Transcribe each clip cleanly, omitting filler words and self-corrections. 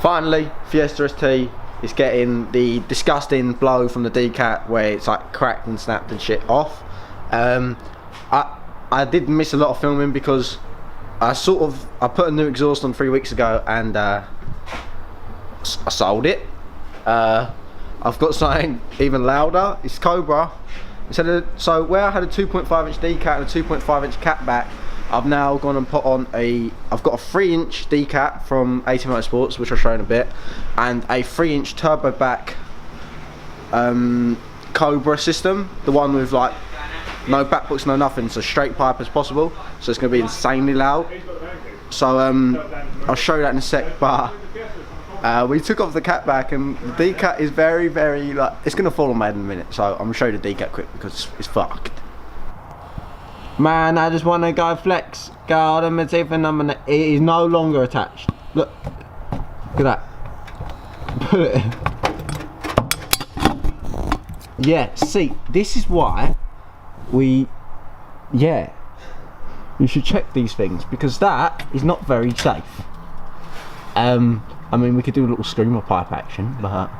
Finally, Fiesta ST is getting the disgusting blow from the decat where it's like cracked and snapped and shit off. I did miss a lot of filming because I put a new exhaust on 3 weeks ago and I sold it. I've got something even louder. It's Cobra. So where I had a 2.5 inch decat and a 2.5 inch cat back, I've now gone and put on I've got a 3-inch decat from 80 Motorsports, which I'll show in a bit, and a 3-inch turbo back Cobra system, the one with like no back books, no nothing, so straight pipe as possible, so it's going to be insanely loud. So I'll show you that in a sec, but we took off the cat back and the decat is very like, it's going to fall on my head in a minute, so I'm going to show you the decat quick because it's fucked. Man, I just want to go flex. God, I'm even it is no longer attached. Look at that. Put it. Yeah, see, this is why you should check these things, because that is not very safe. I mean, we could do a little streamer pipe action, but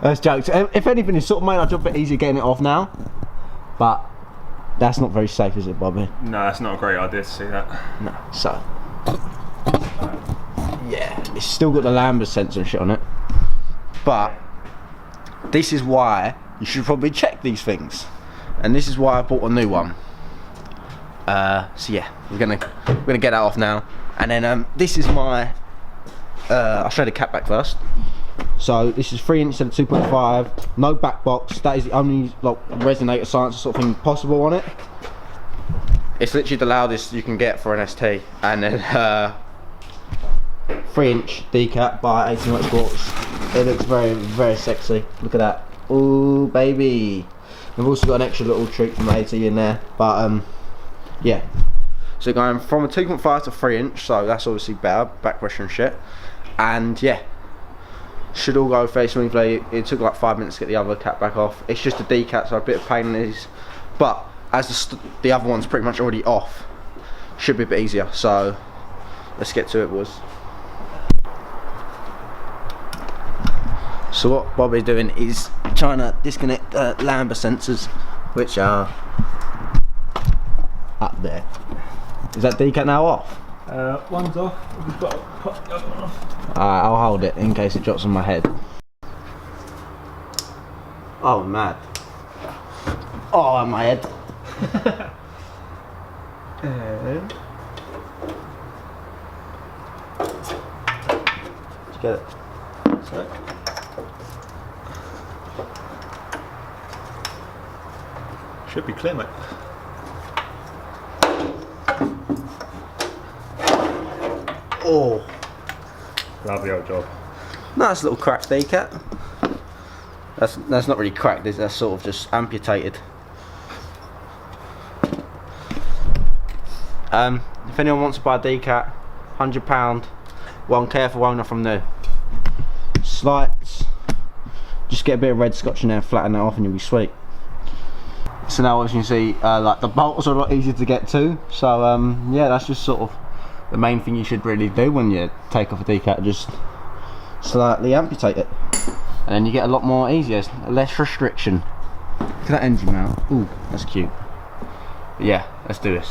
that's jokes. If anything, it's sort of made our job a bit easier getting it off now, but that's not very safe, is it, Bobby? No, that's not a great idea to see that. No, so yeah, it's still got the lambda sensor and shit on it, but this is why you should probably check these things, and this is why I bought a new one. So yeah, we're gonna get that off now, and then this is my I'll show you the cat back first. So this is 3 inch instead of 2.5, no back box. That is the only like resonator silencer sort of thing possible on it. It's literally the loudest you can get for an ST, and then 3-inch decat by 80 Motorsports. It looks very sexy. Look at that. Ooh baby. We've also got an extra little treat from 80 in there, but yeah. So going from a 2.5 to 3-inch, so that's obviously better, back pressure and shit. And yeah, should all go very smoothly. It took like 5 minutes to get the other cat back off. It's just a decat, so a bit of pain in these, but as the other one's pretty much already off, should be a bit easier. So let's get to it, boys. So what Bobby's doing is trying to disconnect the lambda sensors, which are up there. Is that decat now off? One's off. We've got to pop the other one off. Alright, I'll hold it in case it drops on my head. Oh, mad. Oh, on my head. Did you get it? Sorry. Should be clear, mate. Oh, Lovely old job. nice little cracked decat. That's not really cracked, that's sort of just amputated. If anyone wants to buy a decat, £100, one careful owner from new. Slights, just get a bit of red scotch in there, flatten that off, and you'll be sweet. So now, as you can see, like the bolts are a lot easier to get to. So yeah, that's just sort of the main thing you should really do when you take off a decat, just slightly amputate it, and then you get a lot more easier, less restriction. Look at that engine mount. Ooh, that's cute. But yeah, let's do this.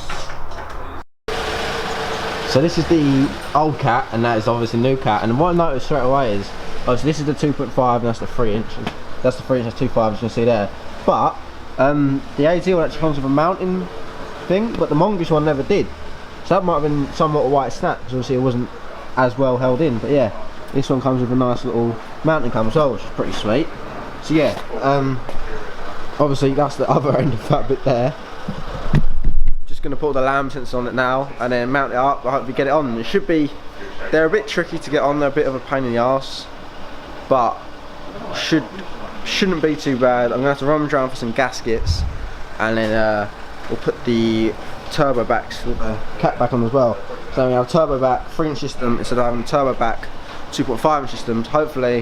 So this is the old cat, and that is obviously the new cat. And what I noticed straight away is, obviously this is the 2.5 and that's the 3-inch. That's the 3-inch, that's 2.5, as you can see there. But the AT one actually comes with a mounting thing, but the Mongoose one never did. So that might have been somewhat a white snap, because obviously it wasn't as well held in. But yeah, this one comes with a nice little mounting cam as well, which is pretty sweet. So yeah, obviously that's the other end of that bit there. Just going to put the lamb sensor on it now and then mount it up. I hope we get it on. It should be, they're a bit tricky to get on, they're a bit of a pain in the arse, but shouldn't be too bad. I'm going to have to run around for some gaskets, and then we'll put the turbo backs with the cat back on as well. So we have a turbo back 3-inch system instead of having a turbo back 2.5-inch systems. Hopefully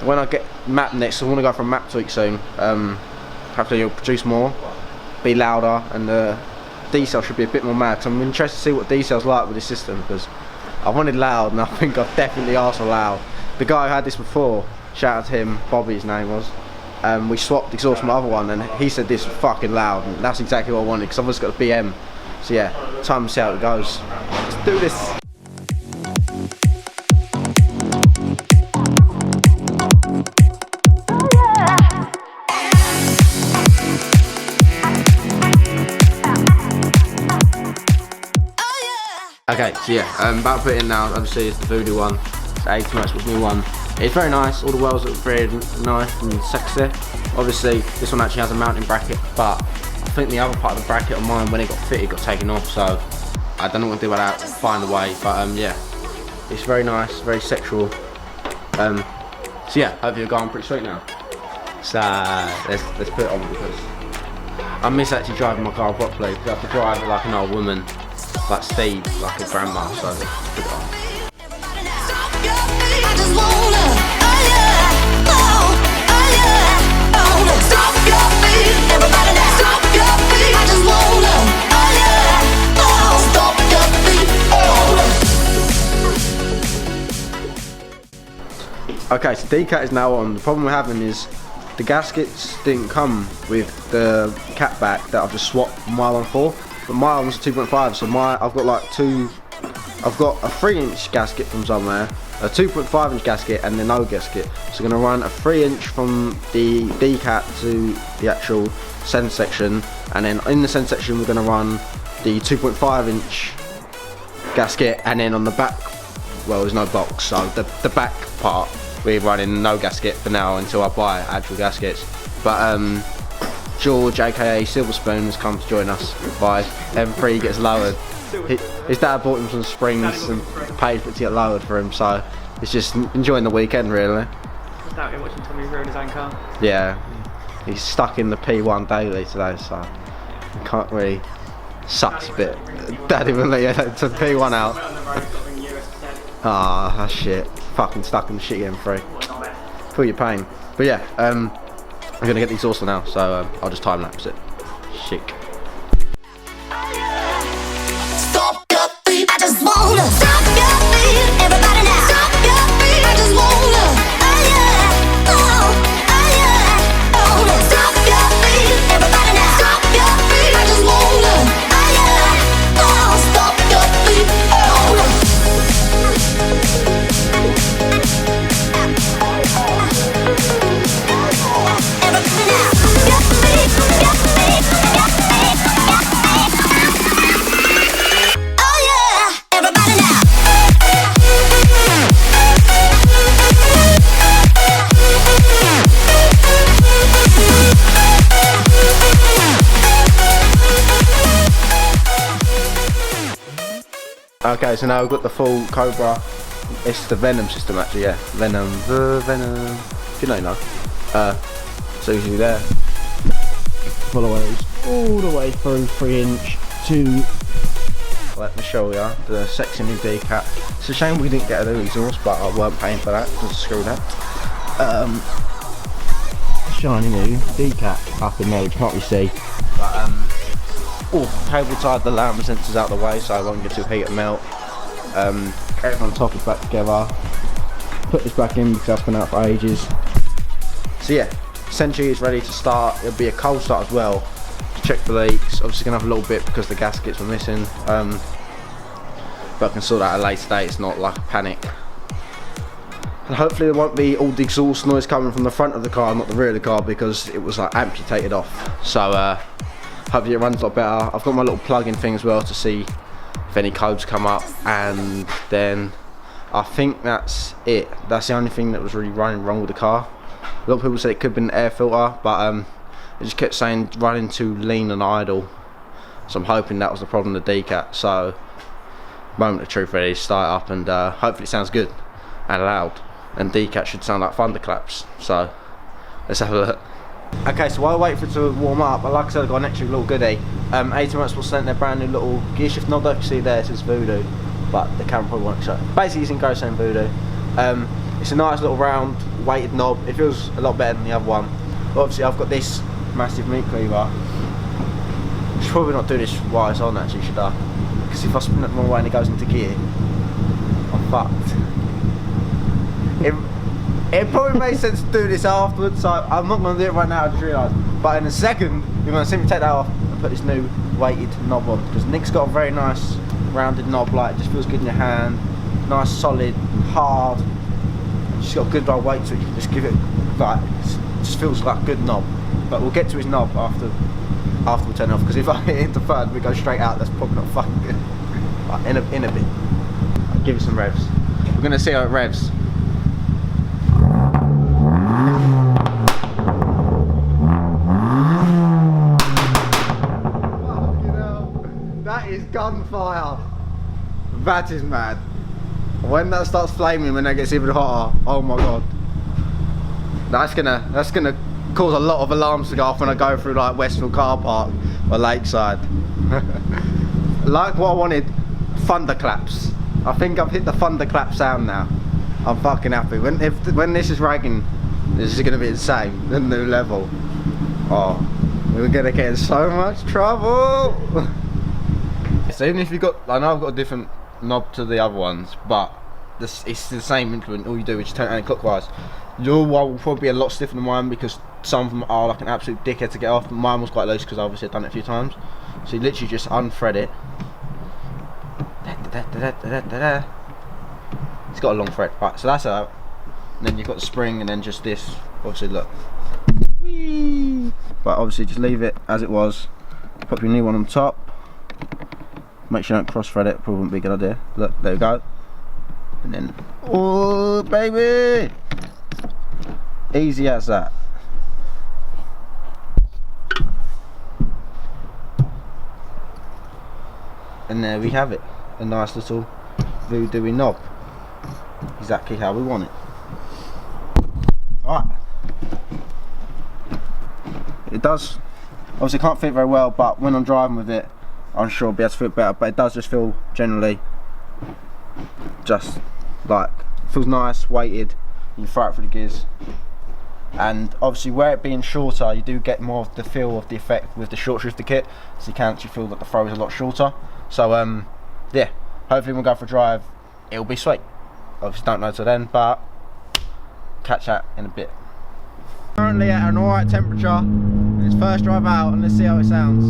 when I get map next, I want to go for a map tweak soon. Hopefully you'll produce more, be louder, and the D-cell should be a bit more mad. So I'm interested to see what D-cell's like with this system, because I wanted loud, and I think I've definitely asked for loud. The guy who had this before, shout out to him, Bobby his name was. We swapped exhaust from the other one, and he said this was fucking loud, and that's exactly what I wanted, because I've just got a BM. So yeah, time to see how it goes. Let's do this. Okay, so yeah, about to put it in now. Obviously it's the Voodoo one, it's 80 Motorsports new one. It's very nice, all the wells look very nice and sexy. Obviously this one actually has a mounting bracket, but I think the other part of the bracket on mine, when it got fitted, got taken off, so I don't know what to do about that, find a way, but yeah. It's very nice, very sexual. So yeah, hopefully it'll go on pretty sweet now. So let's put it on, because I miss actually driving my car properly, because I have to drive it like an old woman. Like Steve, like a grandma, so let's put it on. Okay, so DCAT is now on. The problem we're having is the gaskets didn't come with the cat back that I've just swapped my one for. But my one's a 2.5, so I've got like I've got a 3-inch gasket from somewhere, a 2.5-inch gasket, and then no gasket. So I'm gonna run a 3-inch from the DCAT to the actual centre section, and then in the centre section we're gonna run the 2.5-inch gasket, and then on the back, well, there's no box, so the back part we're running no gasket for now until I buy actual gaskets. But George, aka Silver Spoon, has come to join us by M3 gets lowered. His dad bought him some springs and paid for it to get lowered for him, so it's just enjoying the weekend really. Without him watching Tommy ruin his own car. Yeah, he's stuck in the P1 daily today, so he can't really. Sucks a bit. Daddy will let you to the P1 out. Ah, that's shit. Fucking stuck in the shitty M3. Feel your pain. But yeah, I'm gonna get the exhaust now, so I'll just time lapse it. Chic. Stop your feet, I just wanna stop your feet, everybody now. Stop your feet, I just wanna. Oh yeah, oh yeah, oh. Stop your feet, everybody now. Stop your feet, I just wanna. Oh yeah, oh. Stop your feet, oh. Everybody now. Okay, so now we've got the full Cobra. It's the Venom system actually, yeah. Venom, the Venom. If you know, you know. So usually there. Followers all the way through 3-inch to. Let me show you the sexy new DCAT. It's a shame we didn't get a new exhaust, but I weren't paying for that. Just screw that. Shiny new DCAT up in there, which you can't really see. But cable tied the lamp sensors out of the way so I won't get too heat and melt. Everything on top is back together. Put this back in because that's been out for ages. So yeah, Sentry is ready to start. It'll be a cold start as well to check for leaks. Obviously gonna have a little bit because the gaskets were missing. But I can sort that at a later date. It's not like a panic. And hopefully there won't be all the exhaust noise coming from the front of the car, not the rear of the car, because it was like amputated off. So hopefully it runs a lot better. I've got my little plug-in thing as well to see if any codes come up, and then I think that's it. That's the only thing that was really running wrong with the car. A lot of people said it could have been an air filter, but it just kept saying running too lean and idle. So I'm hoping that was the problem with the DCAT. So moment of truth really, start up and hopefully it sounds good and loud. And DCAT should sound like thunderclaps. So let's have a look. Okay, so while I wait for it to warm up, like I said, I've got an extra little goodie. 80 Motorsports sent their brand new little gear shift knob. Don't you see there, it says Voodoo, but the camera probably won't show. Basically it's in Go saying Voodoo. It's a nice little round weighted knob. It feels a lot better than the other one. But obviously I've got this massive meat cleaver. I should probably not do this while it's on actually, should I? Because if I spin it the wrong way and it goes into gear, fucked. It probably makes sense to do this afterwards, so I'm not going to do it right now, I just realised. But in a second, you're going to see me take that off and put this new weighted knob on. Because Nick's got a very nice rounded knob, like it just feels good in your hand. Nice, solid, hard. Just got a good old weight to it, you can just give it, like, it just feels like a good knob. But we'll get to his knob after we turn off, because if I hit into third we go straight out, that's probably not fucking good. Like, in a bit. I'll give it some revs. We're going to see how it revs. That is gunfire. That is mad. When that starts flaming, when that gets even hotter, oh my god. That's gonna cause a lot of alarms to go off when I go through like Westfield car park or Lakeside. Like what I wanted, thunderclaps. I think I've hit the thunderclap sound now. I'm fucking happy. When this is ragging, this is gonna be insane. The new level. Oh, we're gonna get in so much trouble. So even if you got, I know I've got a different knob to the other ones, but it's the same implement. All you do is just turn it anti-clockwise. Your one will probably be a lot stiffer than mine because some of them are like an absolute dickhead to get off. But mine was quite loose because obviously I've done it a few times. So you literally just unthread it. It's got a long thread. Right, so that's out. And then you've got the spring, and then just this. Obviously, look. Whee! But obviously, just leave it as it was. Pop your new one on top. Make sure you don't cross thread it, probably wouldn't be a good idea. Look, there we go. And then, oh baby! Easy as that. And there we have it. A nice little voodoo knob. Exactly how we want it. Alright. It does, obviously can't fit very well, but when I'm driving with it, I'm sure I'll be able to fit better, but it does just feel generally just like, feels nice, weighted. You can throw it through the gears, and obviously where it being shorter, you do get more of the feel of the effect with the short shifter kit, so you can actually feel that the throw is a lot shorter. So yeah, hopefully we'll go for a drive, it'll be sweet. Obviously don't know till then, but catch that in a bit. Currently at an alright temperature, it's first drive out, and let's see how it sounds.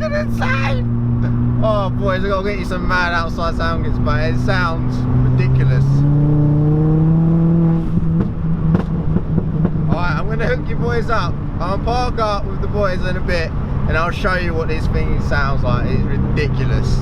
Insane! Oh boys, I've got to get you some mad outside sound kits, but it sounds ridiculous. Alright, I'm going to hook you boys up. I'll park up with the boys in a bit and I'll show you what this thing sounds like. It's ridiculous.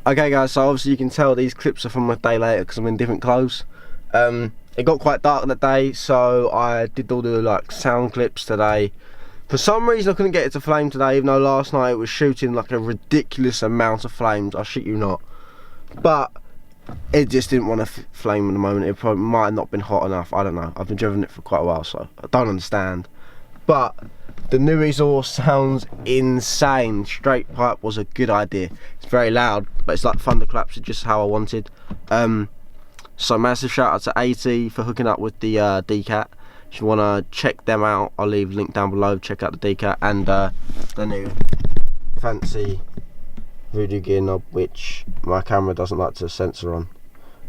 Okay guys, so obviously you can tell these clips are from a day later because I'm in different clothes. It got quite dark that day, so I did all the like sound clips today. For some reason I couldn't get it to flame today, even though last night it was shooting like a ridiculous amount of flames, I shit you not. But it just didn't want to flame at the moment. It probably might have not been hot enough, I don't know. I've been driving it for quite a while, so I don't understand. But the new exhaust sounds insane. Straight pipe was a good idea. It's very loud, but it's like thunderclaps, just how I wanted. So massive shout out to 80 for hooking up with the DCAT. If you want to check them out, I'll leave a link down below. Check out the DCAT and the new fancy Voodoo gear knob, which my camera doesn't like to censor on.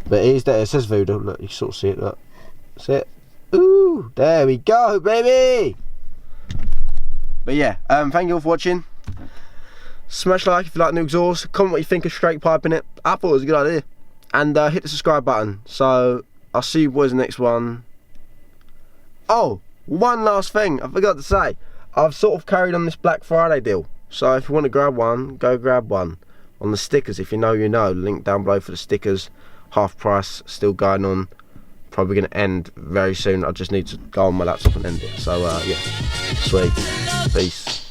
But it is there, it says Voodoo, look, you can sort of see it, look. See it? Ooh, there we go, baby! But yeah, thank you all for watching. Smash like if you like the new exhaust. Comment what you think of straight piping it. I thought it was a good idea. And hit the subscribe button. So I'll see you boys in the next one. Oh, one last thing I forgot to say. I've sort of carried on this Black Friday deal. So if you want to grab one, go grab one. on the stickers. If you know, you know. Link down below for the stickers. Half price, still going on. Probably going to end very soon. I just need to go on my laptop and end it. So yeah, sweet. Peace.